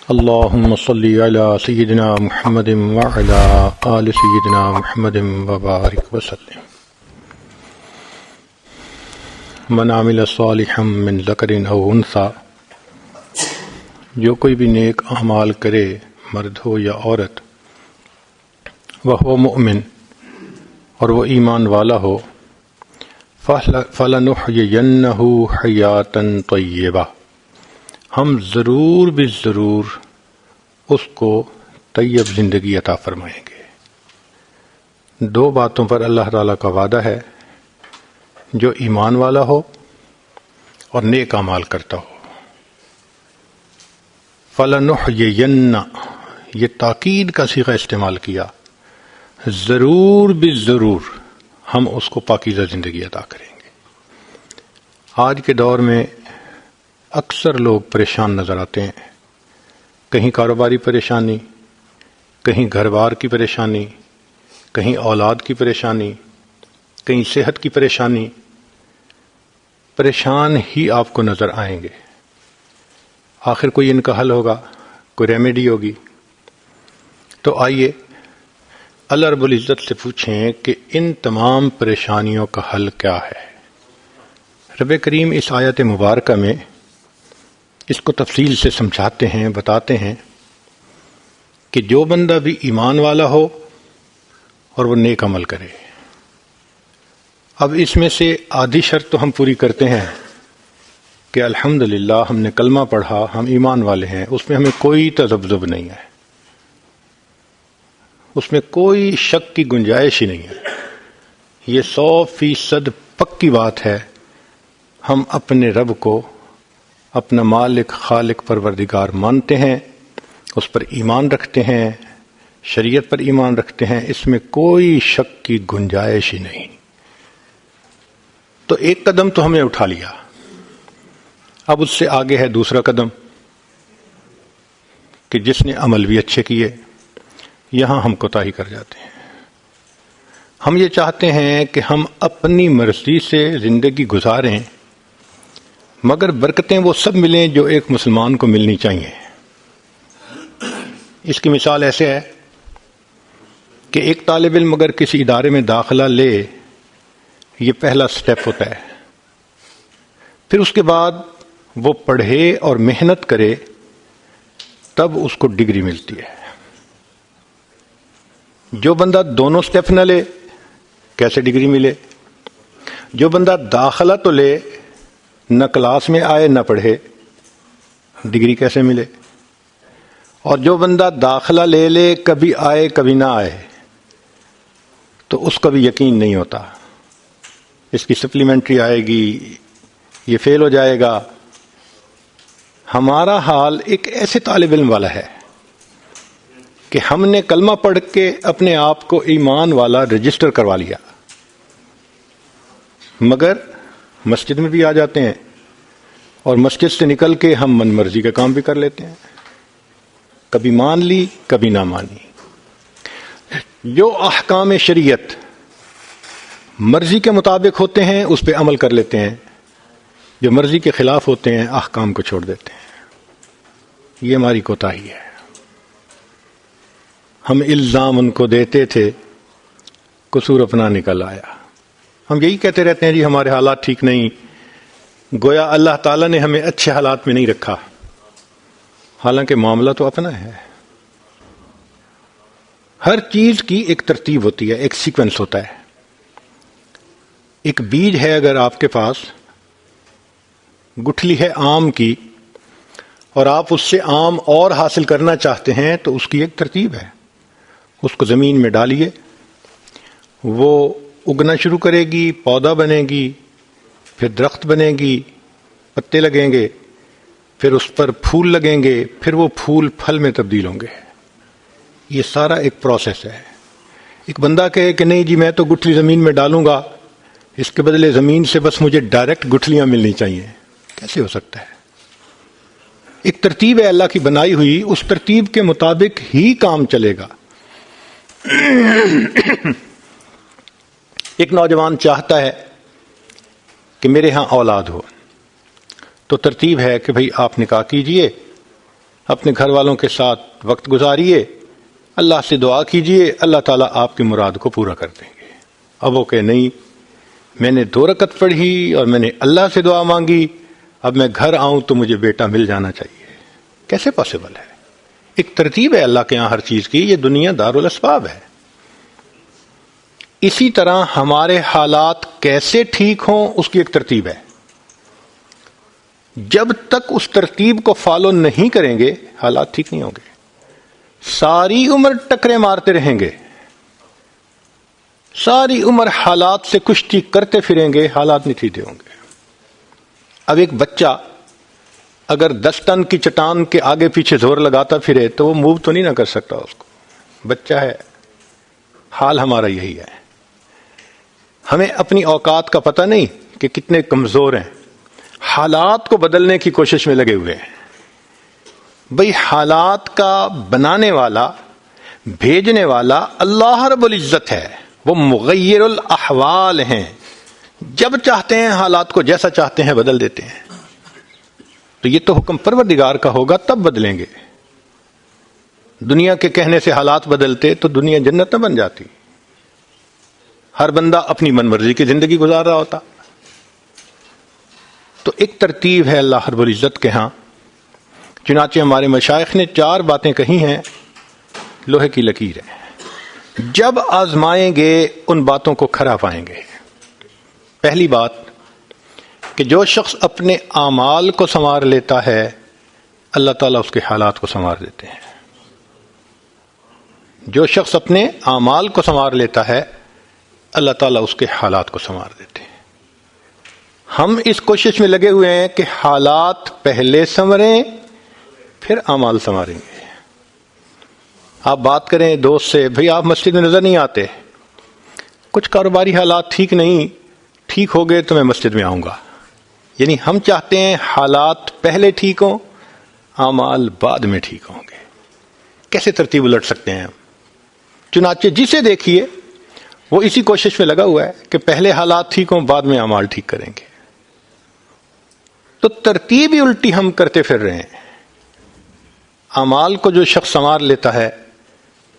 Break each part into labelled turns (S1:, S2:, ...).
S1: اللهم صل على سيدنا محمد وعلى آل سيدنا محمد وبارك وسلم. من عمل صالحا من ذکر او انثى، جو کوئی بھی نیک اعمال کرے مرد ہو یا عورت، وہو مؤمن اور وہ ایمان والا ہو، فَلَنُحْيِيَنَّهُ حَيَاةً طَيِّبَةً، ہم ضرور بھی ضرور اس کو طیب زندگی عطا فرمائیں گے. دو باتوں پر اللہ تعالیٰ کا وعدہ ہے: جو ایمان والا ہو اور نیک اعمال کرتا ہو. فَلَنُحْيِيَنَّ، یہ تاکید کا صیغہ استعمال کیا، ضرور بھی ضرور ہم اس کو پاکیزہ زندگی عطا کریں گے. آج کے دور میں اکثر لوگ پریشان نظر آتے ہیں، کہیں کاروباری پریشانی، کہیں گھر بار کی پریشانی، کہیں اولاد کی پریشانی، کہیں صحت کی پریشانی. پریشان ہی آپ کو نظر آئیں گے. آخر کوئی ان کا حل ہوگا، کوئی ریمیڈی ہوگی. تو آئیے اللہ رب العزت سے پوچھیں کہ ان تمام پریشانیوں کا حل کیا ہے. رب کریم اس آیت مبارکہ میں اس کو تفصیل سے سمجھاتے ہیں، بتاتے ہیں کہ جو بندہ بھی ایمان والا ہو اور وہ نیک عمل کرے. اب اس میں سے آدھی شرط تو ہم پوری کرتے ہیں کہ الحمدللہ ہم نے کلمہ پڑھا، ہم ایمان والے ہیں، اس میں ہمیں کوئی تذبذب نہیں ہے، اس میں کوئی شک کی گنجائش ہی نہیں ہے. یہ 100% پکی بات ہے. ہم اپنے رب کو اپنا مالک خالق پروردگار مانتے ہیں، اس پر ایمان رکھتے ہیں، شریعت پر ایمان رکھتے ہیں، اس میں کوئی شک کی گنجائش ہی نہیں. تو ایک قدم تو ہم نے اٹھا لیا، اب اس سے آگے ہے دوسرا قدم کہ جس نے عمل بھی اچھے کیے. یہاں ہم کوتاہی کر جاتے ہیں. ہم یہ چاہتے ہیں کہ ہم اپنی مرضی سے زندگی گزاریں، مگر برکتیں وہ سب ملیں جو ایک مسلمان کو ملنی چاہیے. اس کی مثال ایسے ہے کہ ایک طالب علم اگر کسی ادارے میں داخلہ لے، یہ پہلا سٹیپ ہوتا ہے. پھر اس کے بعد وہ پڑھے اور محنت کرے، تب اس کو ڈگری ملتی ہے. جو بندہ دونوں سٹیپ نہ لے، کیسے ڈگری ملے؟ جو بندہ داخلہ تو لے، نہ کلاس میں آئے نہ پڑھے، ڈگری کیسے ملے؟ اور جو بندہ داخلہ لے لے، کبھی آئے کبھی نہ آئے، تو اس کا بھی یقین نہیں ہوتا. اس کی سپلیمنٹری آئے گی، یہ فیل ہو جائے گا. ہمارا حال ایک ایسے طالب علم والا ہے کہ ہم نے کلمہ پڑھ کے اپنے آپ کو ایمان والا رجسٹر کروا لیا، مگر مسجد میں بھی آ جاتے ہیں اور مسجد سے نکل کے ہم من مرضی کا کام بھی کر لیتے ہیں. کبھی مان لی، کبھی نہ مانی. جو احکام شریعت مرضی کے مطابق ہوتے ہیں اس پہ عمل کر لیتے ہیں، جو مرضی کے خلاف ہوتے ہیں احکام کو چھوڑ دیتے ہیں. یہ ہماری کوتاہی ہے. ہم الزام ان کو دیتے تھے، قصور اپنا نکل آیا. ہم یہی کہتے رہتے ہیں جی ہمارے حالات ٹھیک نہیں، گویا اللہ تعالیٰ نے ہمیں اچھے حالات میں نہیں رکھا، حالانکہ معاملہ تو اپنا ہے. ہر چیز کی ایک ترتیب ہوتی ہے، ایک سیکوینس ہوتا ہے. ایک بیج ہے، اگر آپ کے پاس گٹھلی ہے آم کی اور آپ اس سے آم اور حاصل کرنا چاہتے ہیں تو اس کی ایک ترتیب ہے. اس کو زمین میں ڈالیے، وہ اگنا شروع کرے گی، پودا بنے گی، پھر درخت بنے گی، پتے لگیں گے، پھر اس پر پھول لگیں گے، پھر وہ پھول پھل میں تبدیل ہوں گے. یہ سارا ایک پروسیس ہے. ایک بندہ کہے کہ نہیں جی میں تو گٹھلی زمین میں ڈالوں گا، اس کے بدلے زمین سے بس مجھے ڈائریکٹ گٹھلیاں ملنی چاہیے، کیسے ہو سکتا ہے؟ ایک ترتیب ہے اللہ کی بنائی ہوئی، اس ترتیب کے مطابق ہی کام چلے گا. ایک نوجوان چاہتا ہے کہ میرے ہاں اولاد ہو، تو ترتیب ہے کہ بھئی آپ نکاح کیجئے، اپنے گھر والوں کے ساتھ وقت گزاریے، اللہ سے دعا کیجئے، اللہ تعالیٰ آپ کی مراد کو پورا کر دیں گے۔ اب وہ کہ نہیں، میں نے 2 رکعت پڑھی اور میں نے اللہ سے دعا مانگی، اب میں گھر آؤں تو مجھے بیٹا مل جانا چاہیے، کیسے پاسبل ہے؟ ایک ترتیب ہے اللہ کے یہاں ہر چیز کی، یہ دنیا دارالاسباب ہے۔ اسی طرح ہمارے حالات کیسے ٹھیک ہوں اس کی ایک ترتیب ہے۔ جب تک اس ترتیب کو فالو نہیں کریں گے حالات ٹھیک نہیں ہوں گے، ساری عمر ٹکرے مارتے رہیں گے، ساری عمر حالات سے کشتی کرتے پھریں گے، حالات نہیں ٹھیک ہوں گے۔ اب ایک بچہ اگر 10 ٹن کی چٹان کے آگے پیچھے زور لگاتا پھرے تو وہ موو تو نہیں نہ کر سکتا، اس کو بچہ ہے۔ حال ہمارا یہی ہے، ہمیں اپنی اوقات کا پتہ نہیں کہ کتنے کمزور ہیں، حالات کو بدلنے کی کوشش میں لگے ہوئے ہیں۔ بھئی حالات کا بنانے والا، بھیجنے والا اللہ رب العزت ہے، وہ مغیر الاحوال ہیں، جب چاہتے ہیں حالات کو جیسا چاہتے ہیں بدل دیتے ہیں۔ تو یہ تو حکم پروردگار کا ہوگا تب بدلیں گے۔ دنیا کے کہنے سے حالات بدلتے تو دنیا جنت نہ بن جاتی، ہر بندہ اپنی من مرضی کی زندگی گزار رہا ہوتا۔ تو ایک ترتیب ہے اللہ رب العزت کے ہاں، چنانچہ ہمارے مشائخ نے 4 باتیں کہی ہیں، لوہے کی لکیر ہے، جب آزمائیں گے ان باتوں کو کھرا پائیں گے۔ پہلی بات کہ جو شخص اپنے اعمال کو سنوار لیتا ہے اللہ تعالیٰ اس کے حالات کو سنوار دیتے ہیں۔ جو شخص اپنے اعمال کو سنوار لیتا ہے اللہ تعالیٰ اس کے حالات کو سنوار دیتے ہیں۔ ہم اس کوشش میں لگے ہوئے ہیں کہ حالات پہلے سنوریں پھر اعمال سنواریں گے۔ آپ بات کریں دوست سے، بھئی آپ مسجد میں نظر نہیں آتے، کچھ کاروباری حالات ٹھیک نہیں، ٹھیک ہو گئے تو میں مسجد میں آؤں گا۔ یعنی ہم چاہتے ہیں حالات پہلے ٹھیک ہوں، اعمال بعد میں ٹھیک ہوں گے۔ کیسے ترتیب الٹ سکتے ہیں ہم؟ چنانچہ جسے دیکھیے وہ اسی کوشش میں لگا ہوا ہے کہ پہلے حالات ٹھیک ہوں بعد میں اعمال ٹھیک کریں گے۔ تو ترتیب ہی الٹی ہم کرتے پھر رہے ہیں۔ اعمال کو جو شخص سنوار لیتا ہے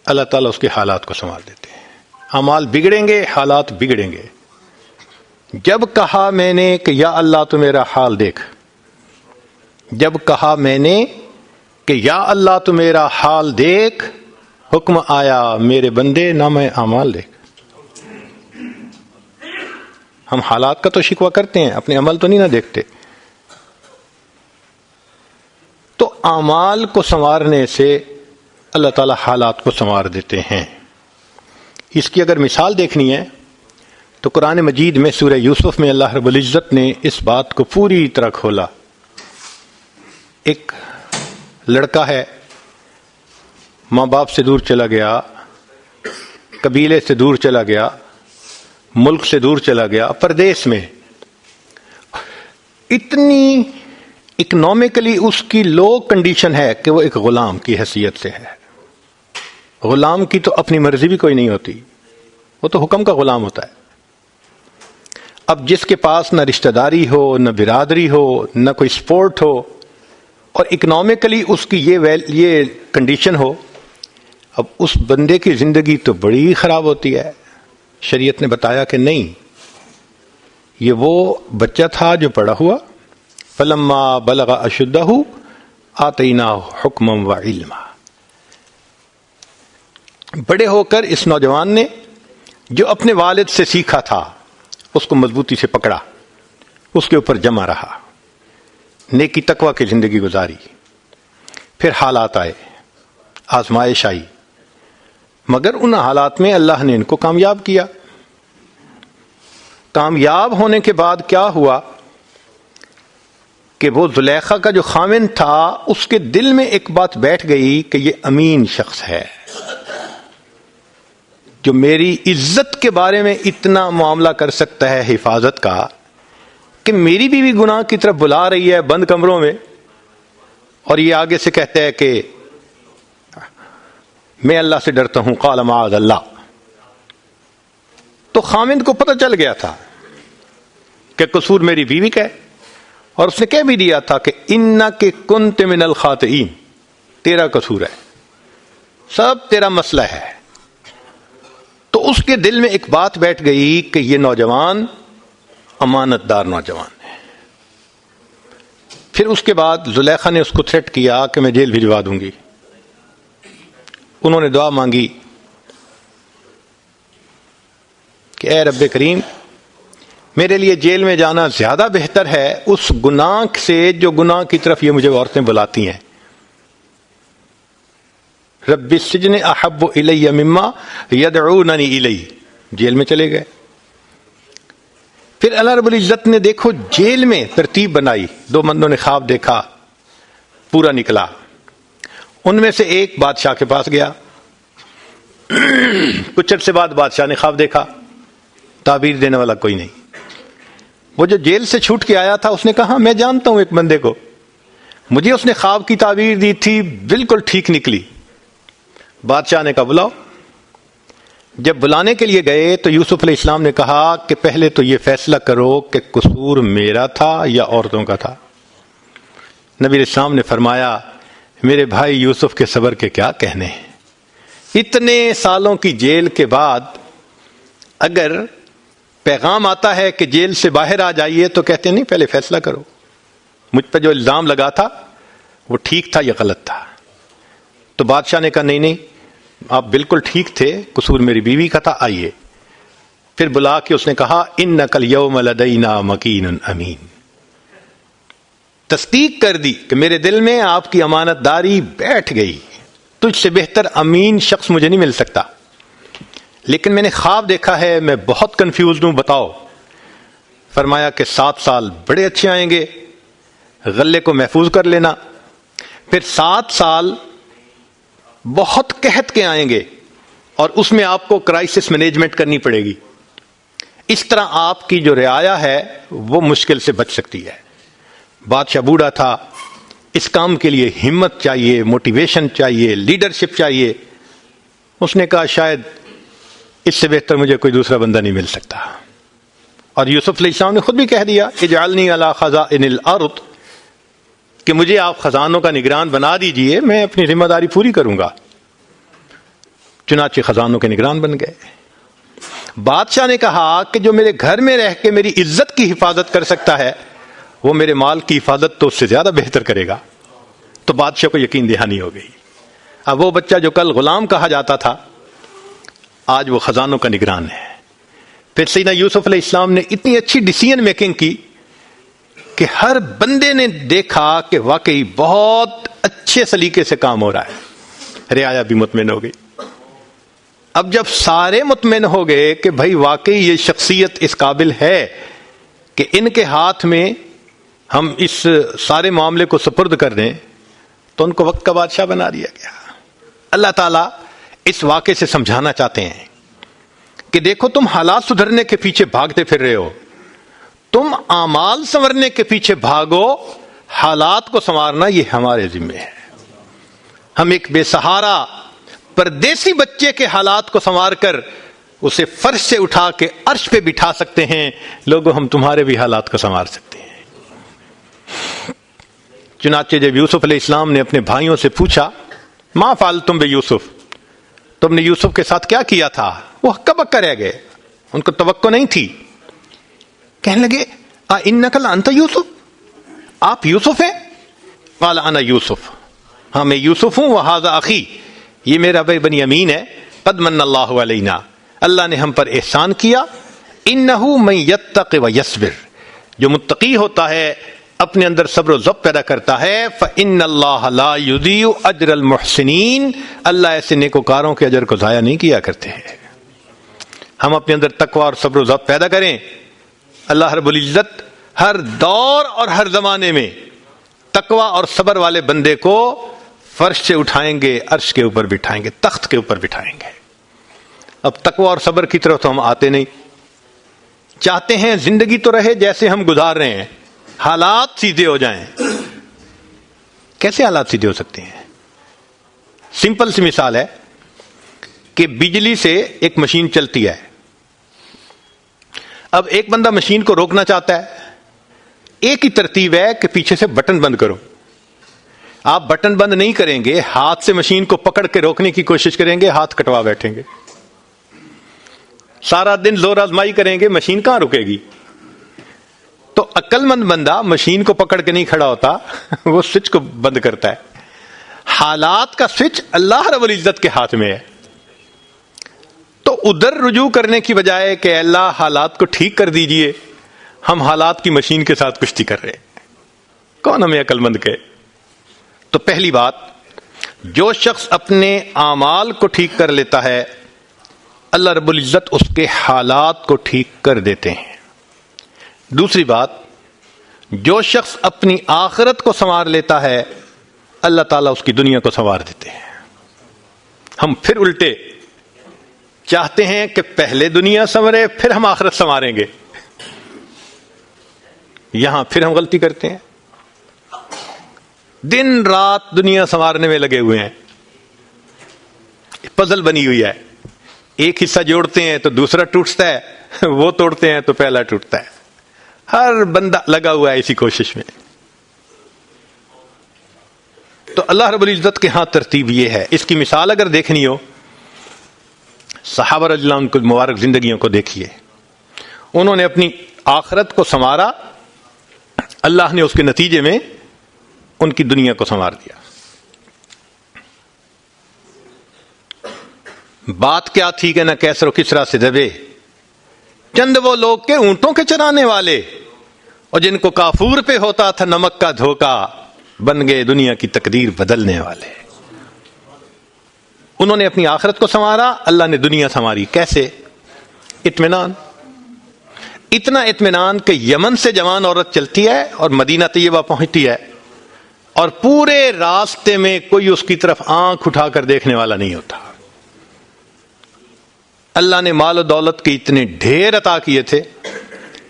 S1: اللہ تعالیٰ اس کے حالات کو سنوار دیتے ہیں۔ اعمال بگڑیں گے، حالات بگڑیں گے۔ جب کہا میں نے کہ یا اللہ تو میرا حال دیکھ، جب کہا میں نے کہ یا اللہ تو میرا حال دیکھ، حکم آیا میرے بندے نام اعمال دیکھ۔ ہم حالات کا تو شکوہ کرتے ہیں، اپنے عمل تو نہیں نہ دیکھتے۔ تو اعمال کو سنوارنے سے اللہ تعالی حالات کو سنوار دیتے ہیں۔ اس کی اگر مثال دیکھنی ہے تو قرآن مجید میں سورہ یوسف میں اللہ رب العزت نے اس بات کو پوری طرح کھولا۔ ایک لڑکا ہے، ماں باپ سے دور چلا گیا، قبیلے سے دور چلا گیا، ملک سے دور چلا گیا، پردیس میں اتنی اکنامکلی اس کی لو کنڈیشن ہے کہ وہ ایک غلام کی حیثیت سے ہے۔ غلام کی تو اپنی مرضی بھی کوئی نہیں ہوتی، وہ تو حکم کا غلام ہوتا ہے۔ اب جس کے پاس نہ رشتہ داری ہو، نہ برادری ہو، نہ کوئی سپورٹ ہو، اور اکنامکلی اس کی یہ کنڈیشن ہو، اب اس بندے کی زندگی تو بڑی خراب ہوتی ہے۔ شریعت نے بتایا کہ نہیں، یہ وہ بچہ تھا جو پڑا ہوا، فلما بلغ اشدہ آتیناہ حکما وعلما۔ بڑے ہو کر اس نوجوان نے جو اپنے والد سے سیکھا تھا اس کو مضبوطی سے پکڑا، اس کے اوپر جمع رہا، نیکی تقوی کی زندگی گزاری۔ پھر حالات آئے، آزمائش آئی، مگر ان حالات میں اللہ نے ان کو کامیاب کیا۔ کامیاب ہونے کے بعد کیا ہوا کہ وہ زلیخا کا جو خاوند تھا اس کے دل میں ایک بات بیٹھ گئی کہ یہ امین شخص ہے، جو میری عزت کے بارے میں اتنا معاملہ کر سکتا ہے حفاظت کا، کہ میری بیوی گناہ کی طرف بلا رہی ہے بند کمروں میں، اور یہ آگے سے کہتا ہے کہ میں اللہ سے ڈرتا ہوں، قال معاذ اللہ۔ تو خاوند کو پتہ چل گیا تھا کہ قصور میری بیوی کا ہے، اور اس نے کہہ بھی دیا تھا کہ انک کنت من الخاطئین، تیرا قصور ہے، سب تیرا مسئلہ ہے. تو اس کے دل میں ایک بات بیٹھ گئی کہ یہ نوجوان امانت دار نوجوان ہے. پھر اس کے بعد زلیخا نے اس کو تھریٹ کیا کہ میں جیل بھجوا دوں گی. انہوں نے دعا مانگی کہ اے رب کریم، میرے لیے جیل میں جانا زیادہ بہتر ہے اس گناہ سے جو گناہ کی طرف یہ مجھے عورتیں بلاتی ہیں. رب السجن احب الی مما یدعوننی الی. جیل میں چلے گئے. پھر اللہ رب العزت نے دیکھو جیل میں ترتیب بنائی. 2 بندوں نے خواب دیکھا، پورا نکلا. ان میں سے ایک بادشاہ کے پاس گیا. کچھ عرصے بعد بادشاہ نے خواب دیکھا، تعبیر دینے والا کوئی نہیں. وہ جو جیل سے چھوٹ کے آیا تھا اس نے کہا میں جانتا ہوں ایک بندے کو، مجھے اس نے خواب کی تعبیر دی تھی، بالکل ٹھیک نکلی. بادشاہ نے کہا بلاؤ. جب بلانے کے لیے گئے تو یوسف علیہ السلام نے کہا کہ پہلے تو یہ فیصلہ کرو کہ قصور میرا تھا یا عورتوں کا تھا. نبی علیہ السلام نے فرمایا میرے بھائی یوسف کے صبر کے کیا کہنے ہیں. اتنے سالوں کی جیل کے بعد اگر پیغام آتا ہے کہ جیل سے باہر آ جائیے تو کہتے نہیں پہلے فیصلہ کرو مجھ پہ جو الزام لگا تھا وہ ٹھیک تھا یا غلط تھا. تو بادشاہ نے کہا نہیں آپ بالکل ٹھیک تھے، قصور میری بیوی کا تھا، آئیے. پھر بلا کے اس نے کہا انک الیوم لدینا مکین امین. تصدیق کر دی کہ میرے دل میں آپ کی امانت داری بیٹھ گئی، تجھ سے بہتر امین شخص مجھے نہیں مل سکتا. لیکن میں نے خواب دیکھا ہے، میں بہت کنفیوزڈ ہوں، بتاؤ. فرمایا کہ 7 سال بڑے اچھے آئیں گے، غلے کو محفوظ کر لینا. پھر 7 سال بہت قحط کے آئیں گے اور اس میں آپ کو کرائسس مینجمنٹ کرنی پڑے گی. اس طرح آپ کی جو رعایا ہے وہ مشکل سے بچ سکتی ہے. بادشاہ بوڑھا تھا، اس کام کے لیے ہمت چاہیے، موٹیویشن چاہیے، لیڈرشپ چاہیے. اس نے کہا شاید اس سے بہتر مجھے کوئی دوسرا بندہ نہیں مل سکتا. اور یوسف علیہ السلام نے خود بھی کہہ دیا اجعلنی علی خزائن الارض، کہ مجھے آپ خزانوں کا نگران بنا دیجئے، میں اپنی ذمہ داری پوری کروں گا. چنانچہ خزانوں کے نگران بن گئے. بادشاہ نے کہا کہ جو میرے گھر میں رہ کے میری عزت کی حفاظت کر سکتا ہے وہ میرے مال کی حفاظت تو اس سے زیادہ بہتر کرے گا. تو بادشاہ کو یقین دہانی ہو گئی. اب وہ بچہ جو کل غلام کہا جاتا تھا آج وہ خزانوں کا نگران ہے. پھر سیدنا یوسف علیہ السلام نے اتنی اچھی ڈیسیژن میکنگ کی کہ ہر بندے نے دیکھا کہ واقعی بہت اچھے سلیقے سے کام ہو رہا ہے. رعایا بھی مطمئن ہو گئی. اب جب سارے مطمئن ہو گئے کہ بھائی واقعی یہ شخصیت اس قابل ہے کہ ان کے ہاتھ میں ہم اس سارے معاملے کو سپرد کر دیں، تو ان کو وقت کا بادشاہ بنا دیا گیا. اللہ تعالیٰ اس واقعے سے سمجھانا چاہتے ہیں کہ دیکھو تم حالات سدھرنے کے پیچھے بھاگتے پھر رہے ہو، تم اعمال سنورنے کے پیچھے بھاگو، حالات کو سنوارنا یہ ہمارے ذمہ ہے. ہم ایک بے سہارا پردیسی بچے کے حالات کو سنوار کر اسے فرش سے اٹھا کے عرش پہ بٹھا سکتے ہیں. لوگوں ہم تمہارے بھی حالات کو سنوار سکتے ہیں. چنانچہ جب یوسف علیہ السلام نے اپنے بھائیوں سے پوچھا ما فعلتم بیوسف، تم نے یوسف کے ساتھ کیا کیا تھا، وہ ہکا بکا رہ گئے، ان کو توقع نہیں تھی. کہنے لگے انک لانت یوسف، آپ یوسف ہیں؟ قال انا یوسف، ہاں میں یوسف ہوں. وہذا اخی، یہ میرا بھائی بنیامین ہے. قد من اللہ علینا، اللہ نے ہم پر احسان کیا. انہ من یتق ویصبر، جو متقی ہوتا ہے اپنے اندر صبر و ضبط پیدا کرتا ہے. فإن اللہ لا یضیع اجر المحسنین، اللہ ایسے نیکوکاروں کے اجر کو ضائع نہیں کیا کرتے ہیں. ہم اپنے اندر تقوی اور صبر و ضبط پیدا کریں. اللہ رب العزت ہر دور اور ہر زمانے میں تقوی اور صبر والے بندے کو فرش سے اٹھائیں گے، عرش کے اوپر بٹھائیں گے، تخت کے اوپر بٹھائیں گے. اب تقوی اور صبر کی طرف تو ہم آتے نہیں. چاہتے ہیں زندگی تو رہے جیسے ہم گزار رہے ہیں، حالات سیدھے ہو جائیں. کیسے حالات سیدھے ہو سکتے ہیں؟ سمپل سی مثال ہے کہ بجلی سے ایک مشین چلتی ہے. اب ایک بندہ مشین کو روکنا چاہتا ہے، ایک ہی ترتیب ہے کہ پیچھے سے بٹن بند کرو. آپ بٹن بند نہیں کریں گے، ہاتھ سے مشین کو پکڑ کے روکنے کی کوشش کریں گے، ہاتھ کٹوا بیٹھیں گے. سارا دن زور آزمائی کریں گے، مشین کہاں رکے گی؟ تو عقل مند بندہ مشین کو پکڑ کے نہیں کھڑا ہوتا، وہ سوئچ کو بند کرتا ہے. حالات کا سوئچ اللہ رب العزت کے ہاتھ میں ہے. تو ادھر رجوع کرنے کی بجائے کہ اللہ حالات کو ٹھیک کر دیجئے، ہم حالات کی مشین کے ساتھ کشتی کر رہے ہیں. کون ہمیں عقل مند کہے؟ تو پہلی بات، جو شخص اپنے اعمال کو ٹھیک کر لیتا ہے اللہ رب العزت اس کے حالات کو ٹھیک کر دیتے ہیں. دوسری بات، جو شخص اپنی آخرت کو سنوار لیتا ہے اللہ تعالیٰ اس کی دنیا کو سنوار دیتے ہیں. ہم پھر الٹے چاہتے ہیں کہ پہلے دنیا سنورے پھر ہم آخرت سنواریں گے. یہاں پھر ہم غلطی کرتے ہیں، دن رات دنیا سنوارنے میں لگے ہوئے ہیں. پزل بنی ہوئی ہے، ایک حصہ جوڑتے ہیں تو دوسرا ٹوٹتا ہے، وہ توڑتے ہیں تو پہلا ٹوٹتا ہے. ہر بندہ لگا ہوا ہے اسی کوشش میں. تو اللہ رب العزت کے ہاں ترتیب یہ ہے. اس کی مثال اگر دیکھنی ہو، صحابہ رضی اللہ عنہ کی مبارک زندگیوں کو دیکھیے. انہوں نے اپنی آخرت کو سنوارا، اللہ نے اس کے نتیجے میں ان کی دنیا کو سنوار دیا. بات کیا تھی کہ نہ کیسر و کسرا سے دبے چند وہ لوگ کے اونٹوں کے چرانے والے، اور جن کو کافور پہ ہوتا تھا نمک کا دھوکا، بن گئے دنیا کی تقدیر بدلنے والے. انہوں نے اپنی آخرت کو سنوارا، اللہ نے دنیا سنواری. کیسے؟ اطمینان. اتنا اطمینان کہ یمن سے جوان عورت چلتی ہے اور مدینہ طیبہ پہنچتی ہے اور پورے راستے میں کوئی اس کی طرف آنکھ اٹھا کر دیکھنے والا نہیں ہوتا. اللہ نے مال و دولت کے اتنے ڈھیر عطا کیے تھے.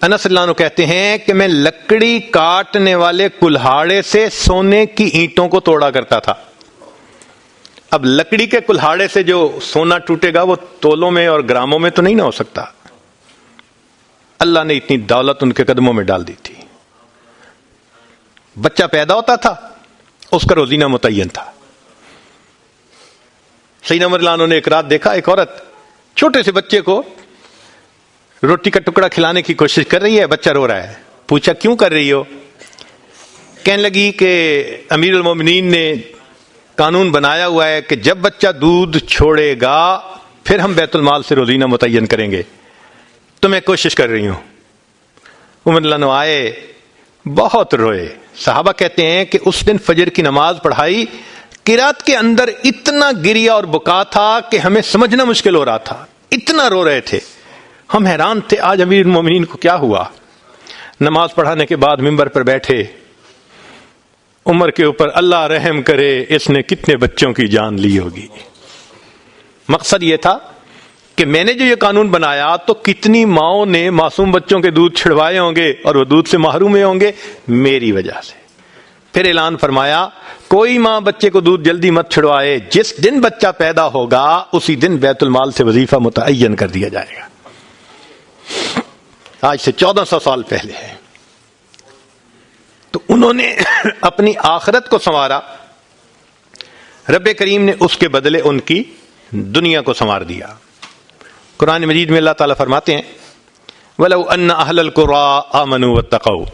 S1: انس اللہ عنہ کہتے ہیں کہ میں لکڑی کاٹنے والے کلہاڑے سے سونے کی اینٹوں کو توڑا کرتا تھا. اب لکڑی کے کلہاڑے سے جو سونا ٹوٹے گا وہ تولوں میں اور گراموں میں تو نہیں نہ ہو سکتا. اللہ نے اتنی دولت ان کے قدموں میں ڈال دی تھی. بچہ پیدا ہوتا تھا، اس کا روزینہ متعین تھا. سیدنا عمر اللہ عنہ نے ایک رات دیکھا، ایک عورت چھوٹے سے بچے کو روٹی کا ٹکڑا کھلانے کی کوشش کر رہی ہے، بچہ رو رہا ہے. پوچھا کیوں کر رہی ہو؟ کہنے لگی کہ امیر المومنین نے قانون بنایا ہوا ہے کہ جب بچہ دودھ چھوڑے گا پھر ہم بیت المال سے روزینہ متعین کریں گے، تو میں کوشش کر رہی ہوں. عمر اللہ عنہ آئے، بہت روئے. صحابہ کہتے ہیں کہ اس دن فجر کی نماز پڑھائی، قرات کے اندر اتنا گریا اور بکا تھا کہ ہمیں سمجھنا مشکل ہو رہا تھا، اتنا رو رہے تھے. ہم حیران تھے آج امیر المومنین کو کیا ہوا. نماز پڑھانے کے بعد ممبر پر بیٹھے، عمر کے اوپر اللہ رحم کرے، اس نے کتنے بچوں کی جان لی ہوگی. مقصد یہ تھا کہ میں نے جو یہ قانون بنایا تو کتنی ماؤں نے معصوم بچوں کے دودھ چھڑوائے ہوں گے اور وہ دودھ سے محروم ہوں گے میری وجہ سے. پھر اعلان فرمایا کوئی ماں بچے کو دودھ جلدی مت چھڑوائے، جس دن بچہ پیدا ہوگا اسی دن بیت المال سے وظیفہ متعین کر دیا جائے گا. آج سے 1400 سال پہلے ہے. تو انہوں نے اپنی آخرت کو سنوارا، رب کریم نے اس کے بدلے ان کی دنیا کو سنوار دیا. قرآن مجید میں اللہ تعالیٰ فرماتے ہیں وَلَوْ أَنَّ أَهْلَ الْقُرَىٰ آمَنُوا وَاتَّقَوْا،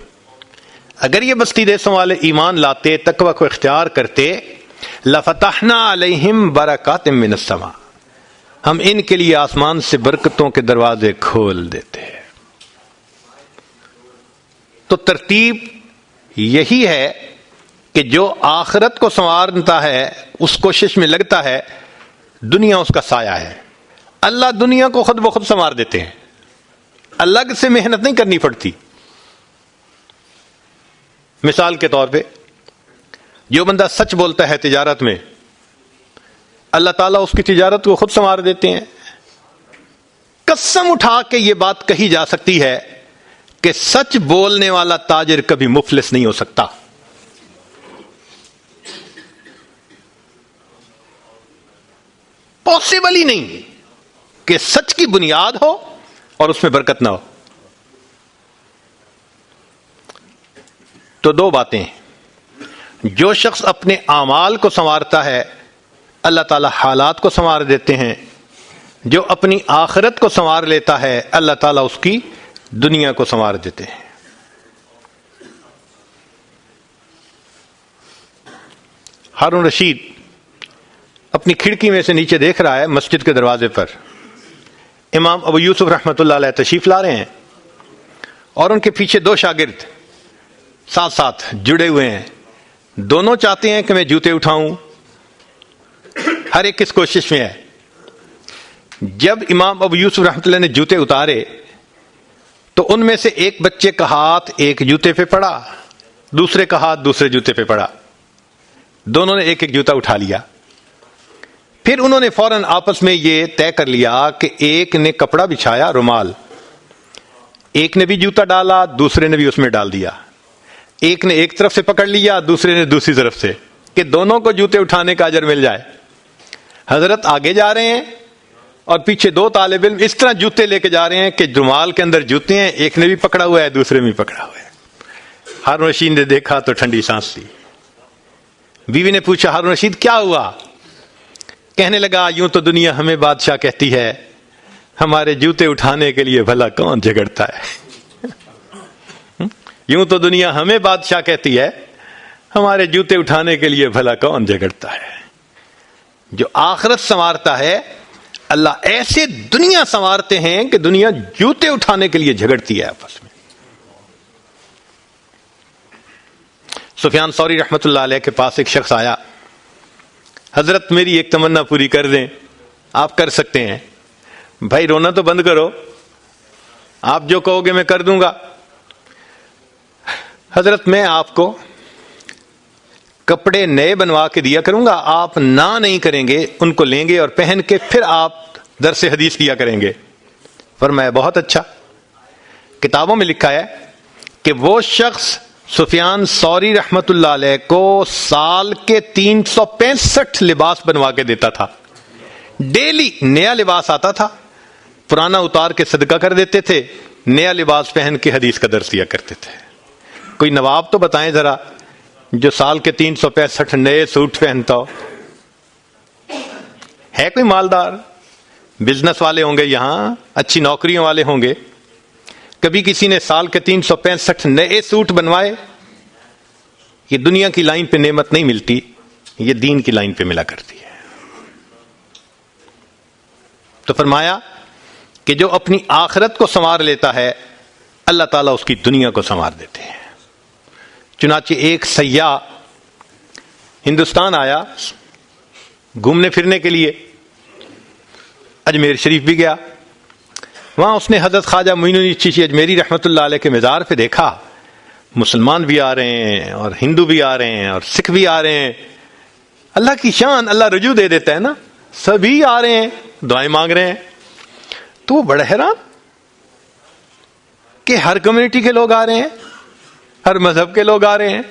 S1: اگر یہ بستی دیسوں والے ایمان لاتے، تقوی کو اختیار کرتے، لَفَتَحْنَا عَلَيْهِمْ بَرَكَاتٍ مِّنَ السَّمَاءِ، ہم ان کے لیے آسمان سے برکتوں کے دروازے کھول دیتے ہیں. تو ترتیب یہی ہے کہ جو آخرت کو سنوارتا ہے، اس کوشش میں لگتا ہے، دنیا اس کا سایہ ہے. اللہ دنیا کو خود بخود سنوار دیتے ہیں، الگ سے محنت نہیں کرنی پڑتی. مثال کے طور پہ جو بندہ سچ بولتا ہے تجارت میں، اللہ تعالیٰ اس کی تجارت کو خود سنوار دیتے ہیں. قسم اٹھا کے یہ بات کہی جا سکتی ہے کہ سچ بولنے والا تاجر کبھی مفلس نہیں ہو سکتا. پاسبل ہی نہیں کہ سچ کی بنیاد ہو اور اس میں برکت نہ ہو. تو دو باتیں، جو شخص اپنے اعمال کو سنوارتا ہے اللہ تعالیٰ حالات کو سنوار دیتے ہیں. جو اپنی آخرت کو سنوار لیتا ہے اللہ تعالیٰ اس کی دنیا کو سنوار دیتے ہیں. ہارون رشید اپنی کھڑکی میں سے نیچے دیکھ رہا ہے، مسجد کے دروازے پر امام ابو یوسف رحمۃ اللہ علیہ تشریف لا رہے ہیں اور ان کے پیچھے دو شاگرد ساتھ ساتھ جڑے ہوئے ہیں. دونوں چاہتے ہیں کہ میں جوتے اٹھاؤں، ہر ایک کس کوشش میں ہے. جب امام ابو یوسف رحمۃ اللہ نے جوتے اتارے تو ان میں سے ایک بچے کا ہاتھ ایک جوتے پہ پڑا، دوسرے کا ہاتھ دوسرے جوتے پہ پڑا. دونوں نے ایک ایک جوتا اٹھا لیا. پھر انہوں نے فوراً آپس میں یہ طے کر لیا کہ ایک نے کپڑا بچھایا رومال، ایک نے بھی جوتا ڈالا دوسرے نے بھی اس میں ڈال دیا. ایک نے ایک طرف سے پکڑ لیا دوسرے نے دوسری طرف سے، کہ دونوں کو جوتے اٹھانے کا اجر مل جائے. حضرت آگے جا رہے ہیں اور پیچھے دو طالب علم اس طرح جوتے لے کے جا رہے ہیں کہ رومال کے اندر جوتے ہیں، ایک نے بھی پکڑا ہوا ہے دوسرے میں بھی پکڑا ہوا ہے. ہارون رشید نے دیکھا تو ٹھنڈی سانس لی. بیوی نے پوچھا ہارون رشید کیا ہوا؟ کہنے لگا یوں تو دنیا ہمیں بادشاہ کہتی ہے، ہمارے جوتے اٹھانے کے لیے بھلا کون جھگڑتا ہے. یوں تو دنیا ہمیں بادشاہ کہتی ہے، ہمارے جوتے اٹھانے کے لیے بھلا کون جھگڑتا ہے. جو آخرت سنوارتا ہے اللہ ایسے دنیا سنوارتے ہیں کہ دنیا جوتے اٹھانے کے لیے جھگڑتی ہے آپس میں. سفیان ثوری رحمۃ اللہ علیہ کے پاس ایک شخص آیا، حضرت میری ایک تمنا پوری کر دیں. آپ کر سکتے ہیں. بھائی رونا تو بند کرو، آپ جو کہو گے میں کر دوں گا. حضرت میں آپ کو کپڑے نئے بنوا کے دیا کروں گا، آپ نہ نہیں کریں گے، ان کو لیں گے اور پہن کے پھر آپ درس حدیث کیا کریں گے. فرمایا بہت اچھا. کتابوں میں لکھا ہے کہ وہ شخص سفیان ثوری رحمت اللہ علیہ کو سال کے 365 لباس بنوا کے دیتا تھا. ڈیلی نیا لباس آتا تھا، پرانا اتار کے صدقہ کر دیتے تھے، نیا لباس پہن کے حدیث کا درس دیا کرتے تھے. کوئی نواب تو بتائیں ذرا جو سال کے 365 نئے سوٹ پہنتا ہو. ہے کوئی مالدار؟ بزنس والے ہوں گے یہاں، اچھی نوکریوں والے ہوں گے. کبھی کسی نے سال کے 365 نئے سوٹ بنوائے؟ یہ دنیا کی لائن پہ نعمت نہیں ملتی، یہ دین کی لائن پہ ملا کرتی ہے. تو فرمایا کہ جو اپنی آخرت کو سنوار لیتا ہے اللہ تعالیٰ اس کی دنیا کو سنوار دیتے ہیں. چنانچہ ایک سیاح ہندوستان آیا گھومنے پھرنے کے لیے، اجمیر شریف بھی گیا. وہاں اس نے حضرت خواجہ معین الدین چشتی اجمیری رحمۃ اللہ علیہ کے مزار پہ دیکھا مسلمان بھی آ رہے ہیں اور ہندو بھی آ رہے ہیں اور سکھ بھی آ رہے ہیں. اللہ کی شان، اللہ رجوع دے دیتا ہے نا، سبھی آ رہے ہیں دعائیں مانگ رہے ہیں. تو وہ بڑا حیران کہ ہر کمیونٹی کے لوگ آ رہے ہیں، ہر مذہب کے لوگ آ رہے ہیں.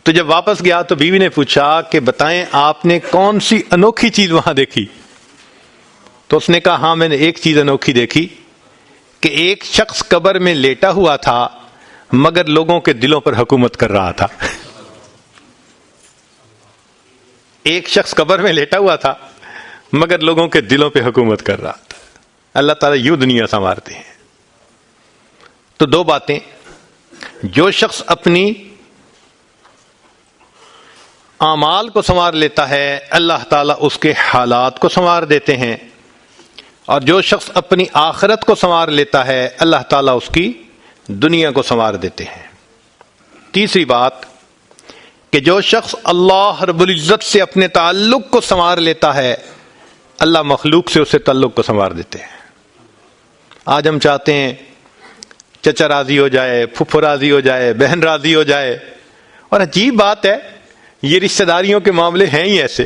S1: تو جب واپس گیا تو بیوی نے پوچھا کہ بتائیں آپ نے کون سی انوکھی چیز وہاں دیکھی؟ تو اس نے کہا ہاں میں نے ایک چیز انوکھی دیکھی کہ ایک شخص قبر میں لیٹا ہوا تھا مگر لوگوں کے دلوں پر حکومت کر رہا تھا. ایک شخص قبر میں لیٹا ہوا تھا مگر لوگوں کے دلوں پہ حکومت کر رہا تھا. اللہ تعالیٰ یوں دنیا سنوارتے ہیں. تو دو باتیں، جو شخص اپنی اعمال کو سنوار لیتا ہے اللہ تعالیٰ اس کے حالات کو سنوار دیتے ہیں، اور جو شخص اپنی آخرت کو سنوار لیتا ہے اللہ تعالیٰ اس کی دنیا کو سنوار دیتے ہیں. تیسری بات کہ جو شخص اللہ رب العزت سے اپنے تعلق کو سنوار لیتا ہے اللہ مخلوق سے اسے تعلق کو سنوار دیتے ہیں. آج ہم چاہتے ہیں چچا راضی ہو جائے، پھپھو راضی ہو جائے، بہن راضی ہو جائے، اور عجیب بات ہے یہ رشتہ داریوں کے معاملے ہیں ہی ایسے.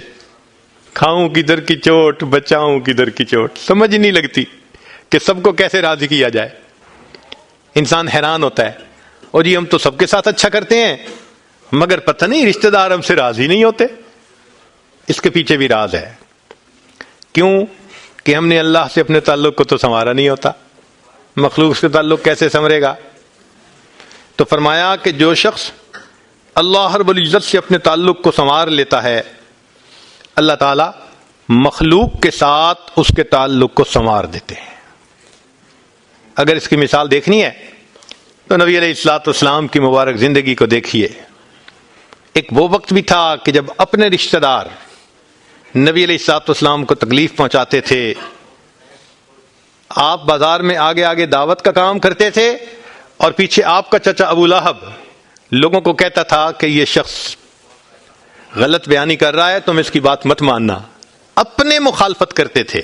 S1: کھاؤں کدھر کی چوٹ بچاؤں کدھر کی چوٹ، سمجھ ہی نہیں لگتی کہ سب کو کیسے راضی کیا جائے. انسان حیران ہوتا ہے اور جی ہم تو سب کے ساتھ اچھا کرتے ہیں مگر پتہ نہیں رشتہ دار ہم سے راضی نہیں ہوتے. اس کے پیچھے بھی راز ہے. کیوں؟ کہ ہم نے اللہ سے اپنے تعلق کو تو سنوارا نہیں ہوتا، مخلوق سے تعلق کیسے سنورے گا؟ تو فرمایا کہ جو شخص اللہ رب العزت سے اپنے تعلق کو سنوار لیتا ہے، اللہ تعالیٰ مخلوق کے ساتھ اس کے تعلق کو سنوار دیتے ہیں۔ اگر اس کی مثال دیکھنی ہے تو نبی علیہ الصلوۃ والسلام کی مبارک زندگی کو دیکھیے۔ ایک وہ وقت بھی تھا کہ جب اپنے رشتہ دار نبی علیہ الصلوۃ والسلام کو تکلیف پہنچاتے تھے، آپ بازار میں آگے آگے دعوت کا کام کرتے تھے اور پیچھے آپ کا چچا ابو لہب لوگوں کو کہتا تھا کہ یہ شخص غلط بیانی کر رہا ہے، تم اس کی بات مت ماننا، اپنے مخالفت کرتے تھے۔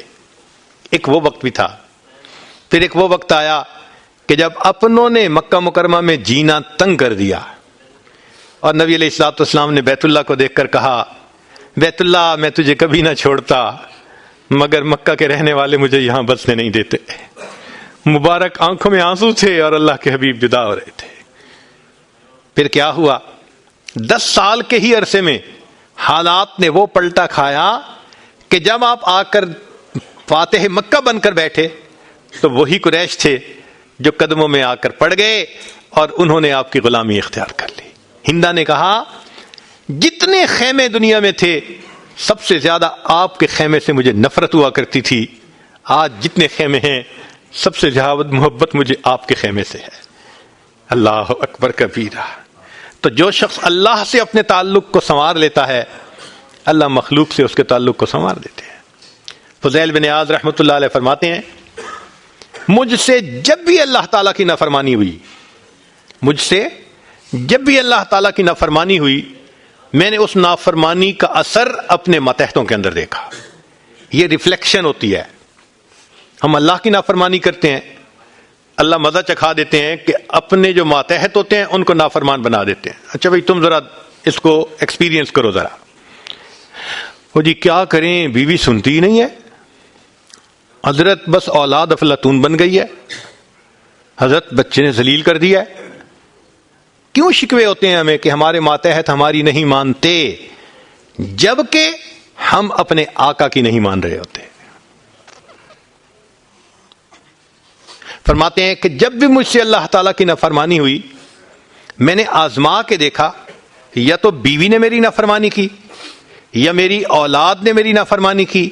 S1: ایک وہ وقت بھی تھا۔ پھر ایک وہ وقت آیا کہ جب اپنوں نے مکہ مکرمہ میں جینا تنگ کر دیا اور نبی علیہ الصلوۃ والسلام نے بیت اللہ کو دیکھ کر کہا، بیت اللہ میں تجھے کبھی نہ چھوڑتا، مگر مکہ کے رہنے والے مجھے یہاں بسنے نہیں دیتے۔ مبارک آنکھوں میں آنسو تھے اور اللہ کے حبیب جدا ہو رہے تھے۔ پھر کیا ہوا؟ 10 سال کے ہی عرصے میں حالات نے وہ پلٹا کھایا کہ جب آپ آ کر فاتح مکہ بن کر بیٹھے تو وہی قریش تھے جو قدموں میں آ کر پڑ گئے اور انہوں نے آپ کی غلامی اختیار کر لی۔ ہندا نے کہا، جتنے خیمے دنیا میں تھے سب سے زیادہ آپ کے خیمے سے مجھے نفرت ہوا کرتی تھی، آج جتنے خیمے ہیں سب سے زیادہ محبت مجھے آپ کے خیمے سے ہے۔ اللہ اکبر کبیرہ۔ تو جو شخص اللہ سے اپنے تعلق کو سنوار لیتا ہے، اللہ مخلوق سے اس کے تعلق کو سنوار دیتے ہیں۔ فضیل بن عیاض رحمۃ اللہ علیہ فرماتے ہیں، مجھ سے جب بھی اللہ تعالیٰ کی نافرمانی ہوئی، مجھ سے جب بھی اللہ تعالیٰ کی نافرمانی ہوئی، میں نے اس نافرمانی کا اثر اپنے ماتحتوں کے اندر دیکھا۔ یہ ریفلیکشن ہوتی ہے۔ ہم اللہ کی نافرمانی کرتے ہیں، اللہ مزہ چکھا دیتے ہیں کہ اپنے جو ماتحت ہوتے ہیں ان کو نافرمان بنا دیتے ہیں۔ اچھا بھائی تم ذرا اس کو ایکسپیرینس کرو ذرا۔ وہ جی کیا کریں، بیوی سنتی ہی نہیں ہے، حضرت بس اولاد افلاطون بن گئی ہے، حضرت بچے نے ذلیل کر دیا ہے۔ کیوں شکوے ہوتے ہیں ہمیں کہ ہمارے ماتحت ہماری نہیں مانتے، جبکہ ہم اپنے آقا کی نہیں مان رہے ہوتے۔ فرماتے ہیں کہ جب بھی مجھ سے اللہ تعالیٰ کی نافرمانی ہوئی، میں نے آزما کے دیکھا، یا تو بیوی نے میری نافرمانی کی، یا میری اولاد نے میری نافرمانی کی،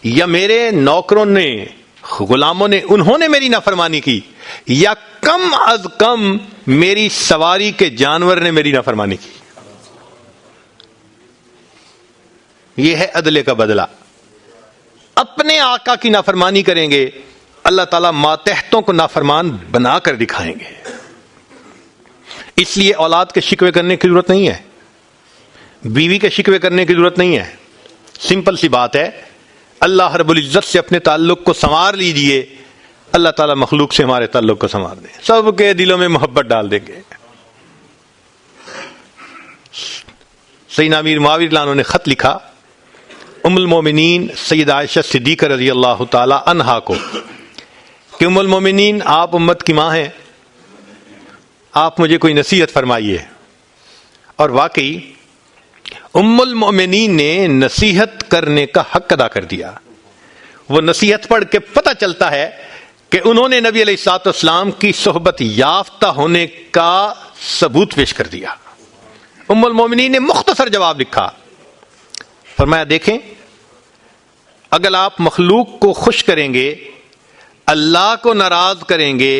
S1: یا میرے نوکروں نے، غلاموں نے، انہوں نے میری نافرمانی کی، یا کم از کم میری سواری کے جانور نے میری نافرمانی کی۔ یہ ہے عدل کا بدلہ۔ اپنے آقا کی نافرمانی کریں گے، اللہ تعالیٰ ماتحتوں کو نافرمان بنا کر دکھائیں گے۔ اس لیے اولاد کے شکوے کرنے کی ضرورت نہیں ہے، بیوی کے شکوے کرنے کی ضرورت نہیں ہے۔ سمپل سی بات ہے، اللہ رب العزت سے اپنے تعلق کو سنوار لیجئے، اللہ تعالیٰ مخلوق سے ہمارے تعلق کو سنوار دیں، سب کے دلوں میں محبت ڈال دیں گے۔ سیدنا امیر معاویہ رضی اللہ عنہ نے خط لکھا ام المومنین سیدہ عائشہ صدیقہ رضی اللہ تعالی عنہا کو کہ ام المومنین آپ امت کی ماں ہیں، آپ مجھے کوئی نصیحت فرمائیے۔ اور واقعی ام المومنین نے نصیحت کرنے کا حق ادا کر دیا۔ وہ نصیحت پڑھ کے پتہ چلتا ہے کہ انہوں نے نبی علیہ الصلوۃ والسلام کی صحبت یافتہ ہونے کا ثبوت پیش کر دیا۔ ام المومنین نے مختصر جواب لکھا، فرمایا دیکھیں، اگر آپ مخلوق کو خوش کریں گے، اللہ کو ناراض کریں گے،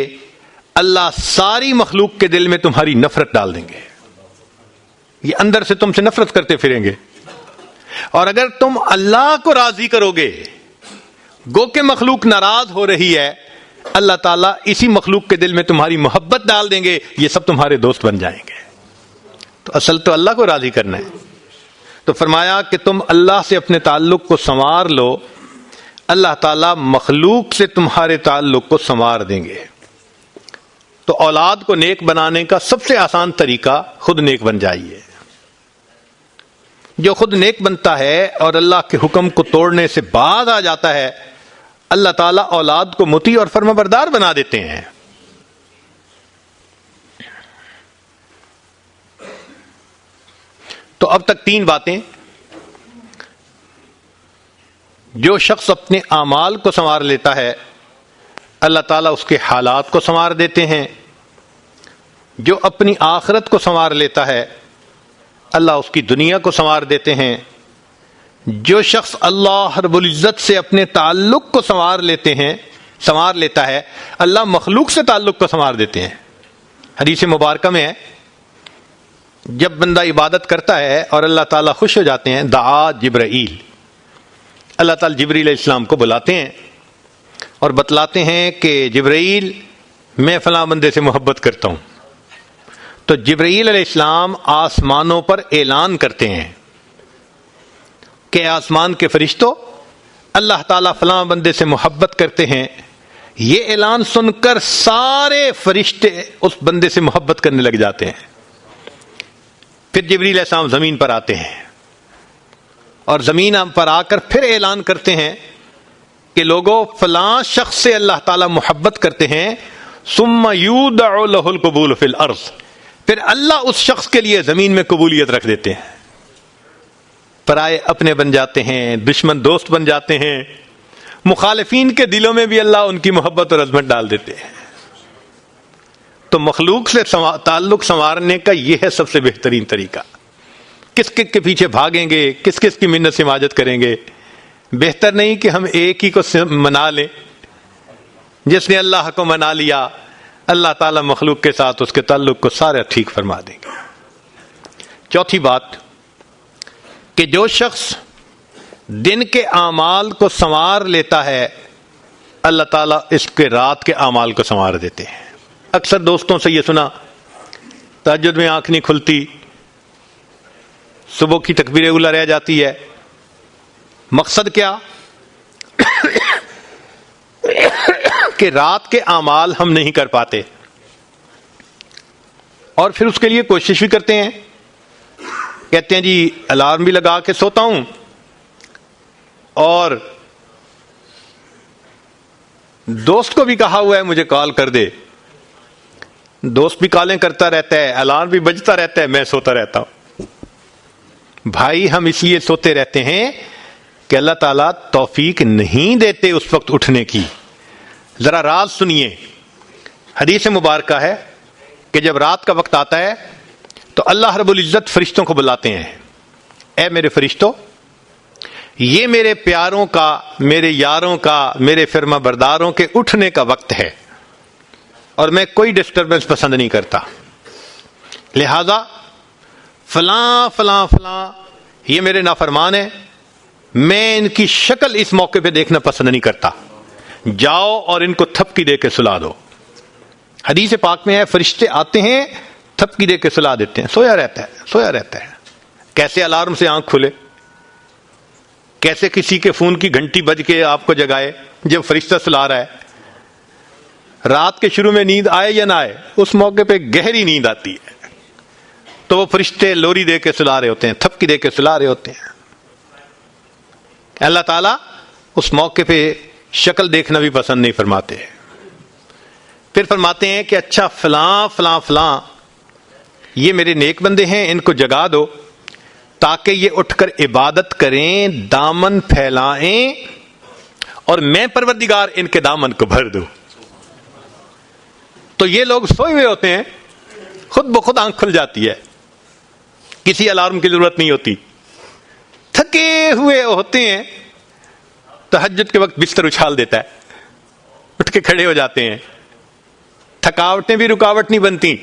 S1: اللہ ساری مخلوق کے دل میں تمہاری نفرت ڈال دیں گے، یہ اندر سے تم سے نفرت کرتے پھریں گے۔ اور اگر تم اللہ کو راضی کرو گے، گو کہ مخلوق ناراض ہو رہی ہے، اللہ تعالیٰ اسی مخلوق کے دل میں تمہاری محبت ڈال دیں گے، یہ سب تمہارے دوست بن جائیں گے۔ تو اصل تو اللہ کو راضی کرنا ہے۔ تو فرمایا کہ تم اللہ سے اپنے تعلق کو سنوار لو، اللہ تعالیٰ مخلوق سے تمہارے تعلق کو سنوار دیں گے۔ تو اولاد کو نیک بنانے کا سب سے آسان طریقہ خود نیک بن جائیے۔ جو خود نیک بنتا ہے اور اللہ کے حکم کو توڑنے سے باز آ جاتا ہے، اللہ تعالیٰ اولاد کو مطیع اور فرمانبردار بنا دیتے ہیں۔ تو اب تک 3 باتیں، جو شخص اپنے اعمال کو سنوار لیتا ہے، اللہ تعالیٰ اس کے حالات کو سنوار دیتے ہیں۔ جو اپنی آخرت کو سنوار لیتا ہے، اللہ اس کی دنیا کو سنوار دیتے ہیں. جو شخص اللہ رب العزت سے اپنے تعلق کو سنوار لیتا ہے, اللہ مخلوق سے تعلق کو سنوار دیتے ہیں. حدیث مبارکہ میں ہے, جب بندہ عبادت کرتا ہے اور اللہ تعالیٰ خوش ہو جاتے ہیں, دعا جبرائیل, اللہ تعالیٰ جبرائیل علیہ السلام کو بلاتے ہیں اور بتلاتے ہیں کہ جبرائیل میں فلاں بندے سے محبت کرتا ہوں. تو جبرائیل علیہ السلام آسمانوں پر اعلان کرتے ہیں کہ آسمان کے فرشتوں, اللہ تعالیٰ فلاں بندے سے محبت کرتے ہیں. یہ اعلان سن کر سارے فرشتے اس بندے سے محبت کرنے لگ جاتے ہیں. پھر جبرائیل علیہ السلام زمین پر آتے ہیں اور زمین پر آ کر پھر اعلان کرتے ہیں کہ لوگوں, فلاں شخص سے اللہ تعالیٰ محبت کرتے ہیں. ثم یودع لہ القبول فی الارض, پھر اللہ اس شخص کے لیے زمین میں قبولیت رکھ دیتے ہیں. پرائے اپنے بن جاتے ہیں, دشمن دوست بن جاتے ہیں, مخالفین کے دلوں میں بھی اللہ ان کی محبت اور عظمت ڈال دیتے ہیں. تو مخلوق سے تعلق سنوارنے کا یہ ہے سب سے بہترین طریقہ. کس کے پیچھے بھاگیں گے, کس کی منت سے حماجت کریں گے؟ بہتر نہیں کہ ہم ایک ہی کو منا لیں. جس نے اللہ کو منا لیا, اللہ تعالیٰ مخلوق کے ساتھ اس کے تعلق کو سارا ٹھیک فرما دیں گے. چوتھی بات کہ جو شخص دن کے اعمال کو سنوار لیتا ہے, اللہ تعالیٰ اس کے رات کے اعمال کو سنوار دیتے ہیں. اکثر دوستوں سے یہ سنا, تہجد میں آنکھ نہیں کھلتی, صبح کی تکبیر اولیٰ رہ جاتی ہے. مقصد کیا؟ کہ رات کے اعمال ہم نہیں کر پاتے, اور پھر اس کے لیے کوشش بھی کرتے ہیں. کہتے ہیں جی الارم بھی لگا کے سوتا ہوں, اور دوست کو بھی کہا ہوا ہے مجھے کال کر دے. دوست بھی کالیں کرتا رہتا ہے, الارم بھی بجتا رہتا ہے, میں سوتا رہتا ہوں. بھائی ہم اس لیے سوتے رہتے ہیں کہ اللہ تعالیٰ توفیق نہیں دیتے اس وقت اٹھنے کی. ذرا راز سنیے. حدیث مبارکہ ہے کہ جب رات کا وقت آتا ہے تو اللہ رب العزت فرشتوں کو بلاتے ہیں, اے میرے فرشتوں, یہ میرے پیاروں کا, میرے یاروں کا, میرے فرما برداروں کے اٹھنے کا وقت ہے, اور میں کوئی ڈسٹربنس پسند نہیں کرتا. لہذا فلاں فلاں فلاں یہ میرے نافرمان ہیں, میں ان کی شکل اس موقع پہ دیکھنا پسند نہیں کرتا. جاؤ اور ان کو تھپکی دے کے سلا دو. حدیث پاک میں ہے فرشتے آتے ہیں, تھپکی دے کے سلا دیتے ہیں. سویا رہتا ہے. کیسے الارم سے آنکھ کھلے, کیسے کسی کے فون کی گھنٹی بج کے آپ کو جگائے جب فرشتہ سلا رہا ہے. رات کے شروع میں نیند آئے یا نہ آئے, اس موقع پہ گہری نیند آتی ہے, تو وہ فرشتے لوری دے کے سلا رہے ہوتے ہیں, تھپکی دے کے سلا رہے ہوتے ہیں. اللہ تعالیٰ اس موقع پہ شکل دیکھنا بھی پسند نہیں فرماتے. پھر فرماتے ہیں کہ اچھا فلاں فلاں فلاں یہ میرے نیک بندے ہیں, ان کو جگا دو تاکہ یہ اٹھ کر عبادت کریں, دامن پھیلائیں, اور میں پروردگار ان کے دامن کو بھر دوں. تو یہ لوگ سوئے ہوئے ہوتے ہیں, خود بخود آنکھ کھل جاتی ہے, کسی الارم کی ضرورت نہیں ہوتی. تھکے ہوئے ہوتے ہیں, تہجد کے وقت بستر اچھال دیتا ہے, اٹھ کے کھڑے ہو جاتے ہیں. تھکاوٹیں بھی رکاوٹ نہیں بنتی.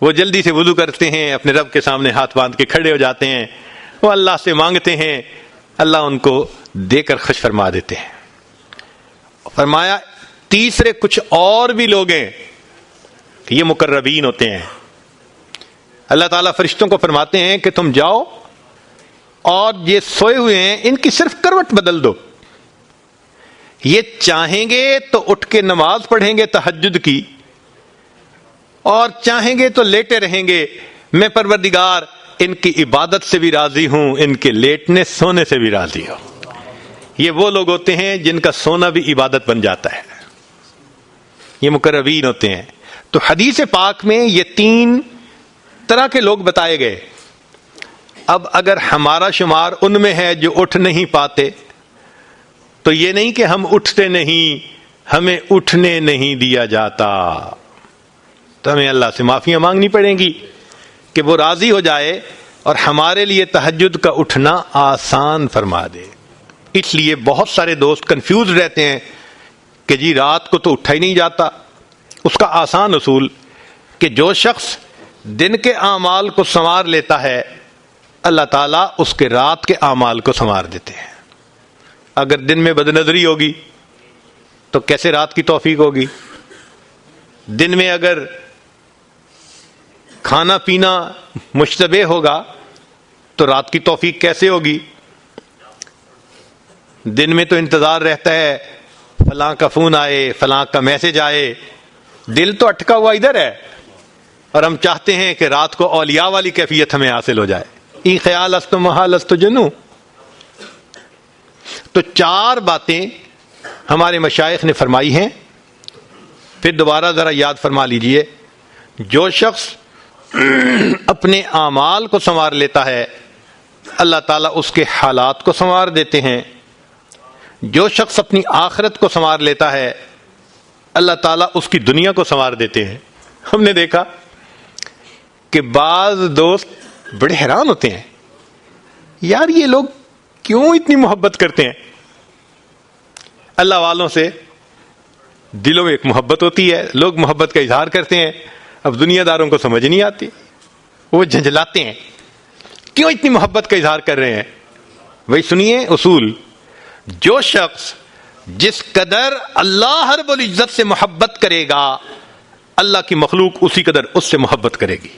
S1: وہ جلدی سے وضو کرتے ہیں, اپنے رب کے سامنے ہاتھ باندھ کے کھڑے ہو جاتے ہیں, وہ اللہ سے مانگتے ہیں, اللہ ان کو دے کر خوش فرما دیتے ہیں. فرمایا تیسرے کچھ اور بھی لوگ ہیں, یہ مقربین ہوتے ہیں. اللہ تعالیٰ فرشتوں کو فرماتے ہیں کہ تم جاؤ اور یہ سوئے ہوئے ہیں, ان کی صرف کروٹ بدل دو. یہ چاہیں گے تو اٹھ کے نماز پڑھیں گے تہجد کی, اور چاہیں گے تو لیٹے رہیں گے. میں پروردگار ان کی عبادت سے بھی راضی ہوں, ان کے لیٹنے سونے سے بھی راضی ہوں. یہ وہ لوگ ہوتے ہیں جن کا سونا بھی عبادت بن جاتا ہے, یہ مقربین ہوتے ہیں. تو حدیث پاک میں یہ 3 طرح کے لوگ بتائے گئے. اب اگر ہمارا شمار ان میں ہے جو اٹھ نہیں پاتے, تو یہ نہیں کہ ہم اٹھتے نہیں, ہمیں اٹھنے نہیں دیا جاتا, تو ہمیں اللہ سے معافیاں مانگنی پڑیں گی کہ وہ راضی ہو جائے اور ہمارے لیے تہجد کا اٹھنا آسان فرما دے۔ اس لیے بہت سارے دوست کنفیوز رہتے ہیں کہ جی رات کو تو اٹھا ہی نہیں جاتا۔ اس کا آسان اصول کہ جو شخص دن کے اعمال کو سنوار لیتا ہے اللہ تعالیٰ اس کے رات کے اعمال کو سنوار دیتے ہیں۔ اگر دن میں بد نظری ہوگی تو کیسے رات کی توفیق ہوگی؟ دن میں اگر کھانا پینا مشتبہ ہوگا تو رات کی توفیق کیسے ہوگی؟ دن میں تو انتظار رہتا ہے فلاں کا فون آئے، فلاں کا میسج آئے، دل تو اٹکا ہوا ادھر ہے، اور ہم چاہتے ہیں کہ رات کو اولیاء والی کیفیت ہمیں حاصل ہو جائے۔ ای خیال است و محال است و جنو۔ تو 4 باتیں ہمارے مشائخ نے فرمائی ہیں، پھر دوبارہ ذرا یاد فرما لیجئے۔ جو شخص اپنے اعمال کو سنوار لیتا ہے اللہ تعالیٰ اس کے حالات کو سنوار دیتے ہیں۔ جو شخص اپنی آخرت کو سنوار لیتا ہے اللہ تعالیٰ اس کی دنیا کو سنوار دیتے ہیں۔ ہم نے دیکھا کہ بعض دوست بڑے حیران ہوتے ہیں، یار یہ لوگ کیوں اتنی محبت کرتے ہیں؟ اللہ والوں سے دلوں میں ایک محبت ہوتی ہے، لوگ محبت کا اظہار کرتے ہیں، اب دنیا داروں کو سمجھ نہیں آتی، وہ جھنجھلاتے ہیں کیوں اتنی محبت کا اظہار کر رہے ہیں۔ وہی سنیے اصول، جو شخص جس قدر اللہ رب العزت سے محبت کرے گا اللہ کی مخلوق اسی قدر اس سے محبت کرے گی۔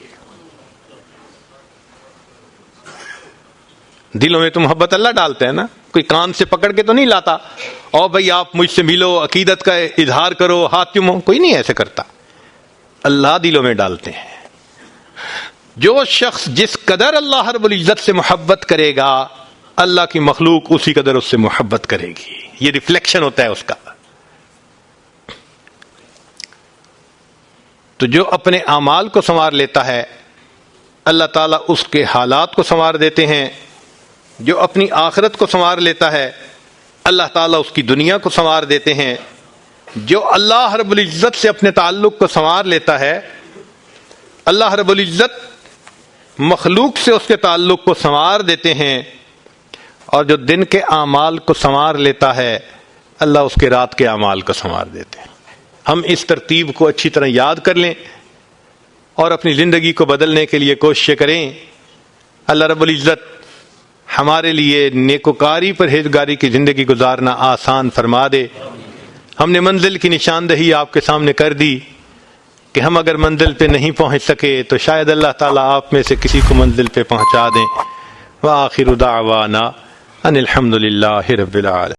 S1: دلوں میں تو محبت اللہ ڈالتا ہے نا، کوئی کان سے پکڑ کے تو نہیں لاتا، اور بھائی آپ مجھ سے ملو، عقیدت کا اظہار کرو، ہاتھ چومو، کوئی نہیں ایسے کرتا، اللہ دلوں میں ڈالتے ہیں۔ جو شخص جس قدر اللہ رب العزت سے محبت کرے گا اللہ کی مخلوق اسی قدر اس سے محبت کرے گی، یہ ریفلیکشن ہوتا ہے اس کا۔ تو جو اپنے اعمال کو سنوار لیتا ہے اللہ تعالیٰ اس کے حالات کو سنوار دیتے ہیں۔ جو اپنی آخرت کو سنوار لیتا ہے اللہ تعالیٰ اس کی دنیا کو سنوار دیتے ہیں۔ جو اللہ رب العزت سے اپنے تعلق کو سنوار لیتا ہے اللہ رب العزت مخلوق سے اس کے تعلق کو سنوار دیتے ہیں، اور جو دن کے اعمال کو سنوار لیتا ہے اللہ اس کے رات کے اعمال کو سنوار دیتے ہیں۔ ہم اس ترتیب کو اچھی طرح یاد کر لیں اور اپنی زندگی کو بدلنے کے لیے کوشش کریں۔ اللہ رب العزت ہمارے لیے نیکوکاری پرہیزگاری کی زندگی گزارنا آسان فرما دے۔ ہم نے منزل کی نشاندہی آپ کے سامنے کر دی کہ ہم اگر منزل پہ نہیں پہنچ سکے تو شاید اللہ تعالیٰ آپ میں سے کسی کو منزل پہ پہنچا دیں۔ وآخر دعوانا ان الحمد للہ رب العالمین۔